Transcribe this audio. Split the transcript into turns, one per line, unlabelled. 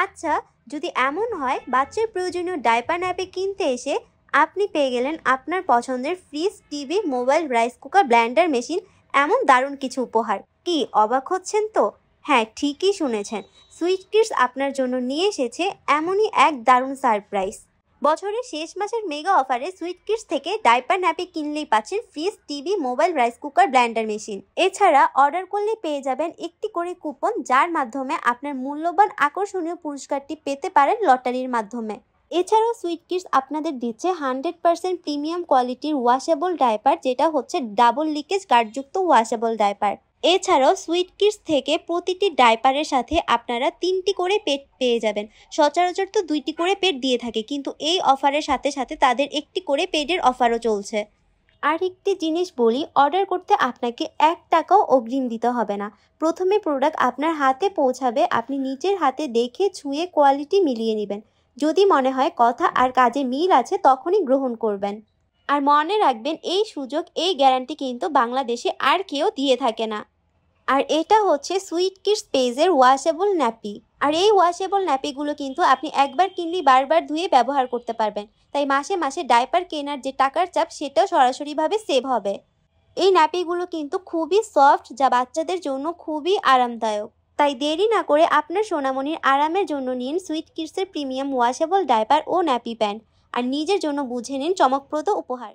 আচ্ছা, যদি এমন হয় বাচ্চার প্রয়োজনীয় ডায়পার ন্যাপি কিনতে এসে আপনি পেয়ে গেলেন আপনার পছন্দের fridge, TV, mobile, rice cooker, Blender machine, এমন দারুণ কিছু উপহার। কি অবাক হচ্ছেন তো? হ্যাঁ, ঠিকই শুনেছেন। সুইট কিডস আপনার জন্য নিয়ে এসেছে এমনই এক দারুণ সারপ্রাইজ। বছরের শেষ মাসের মেগা অফারে সুইট কিডস থেকে ডাইপার ন্যাপি কিনলেই পাচ্ছেন fridge, TV, mobile, rice cooker, Blender machine. এছাড়া অর্ডার করলে পেয়ে যাবেন একটি করে কুপন, যার মাধ্যমে আপনার মূল্যবান আকর্ষণীয় পুরস্কারটি পেতে পারেন লটারির মাধ্যমে। এছাড়াও সুইট কিডস আপনাদের দিচ্ছে 100% প্রিমিয়াম কোয়ালিটির ওয়াশেবল ডাইপার, যেটা হচ্ছে ডাবল লিকেজ গার্ডযুক্ত ওয়াশেবল ডাইপার। এছাড়াও সুইট কিডস থেকে প্রতিটি ডাইপারের সাথে আপনারা 3টি করে পেড পেয়ে যাবেন। সচরাচর তো 2টি করে পেড দিয়ে থাকে, কিন্তু এই অফারের সাথে সাথে তাদের একটি করে পেডের অফারও চলছে। আর একটি জিনিস বলি, অর্ডার করতে আপনাকে 1 টাকাও অগ্রিম দিতে হবে না। প্রথমে প্রোডাক্ট আপনার হাতে পৌঁছাবে, আপনি নিজের হাতে দেখে ছুঁয়ে কোয়ালিটি মিলিয়ে নেবেন। যদি মনে হয় কথা আর কাজে মিল আছে, তখনই গ্রহণ করবেন। আর মনে রাখবেন, এই সুযোগ, এই গ্যারান্টি কিন্তু বাংলাদেশে আর কেউ দিয়ে থাকে না। আর এটা হচ্ছে সুইট কিডস পেজের ওয়াশেবল ন্যাপি। আর এই ওয়াশেবল ন্যাপিগুলো কিন্তু আপনি একবার কিনলেই বারবার ধুয়ে ব্যবহার করতে পারবেন। তাই মাসে মাসে ডাইপার কেনার যে টাকার চাপ, সেটাও সরাসরিভাবে সেভ হবে। এই ন্যাপিগুলো কিন্তু খুবই সফট, যা বাচ্চাদের জন্য খুবই আরামদায়ক। তাই দেরি না করে আপনার সোনামণির আরামের জন্য নিন সুইট কিডসের প্রিমিয়াম ওয়াশেবল ডাইপার ও ন্যাপি প্যান্ট, আর নিজের জন্য বুঝে নিন চমকপ্রদ উপহার।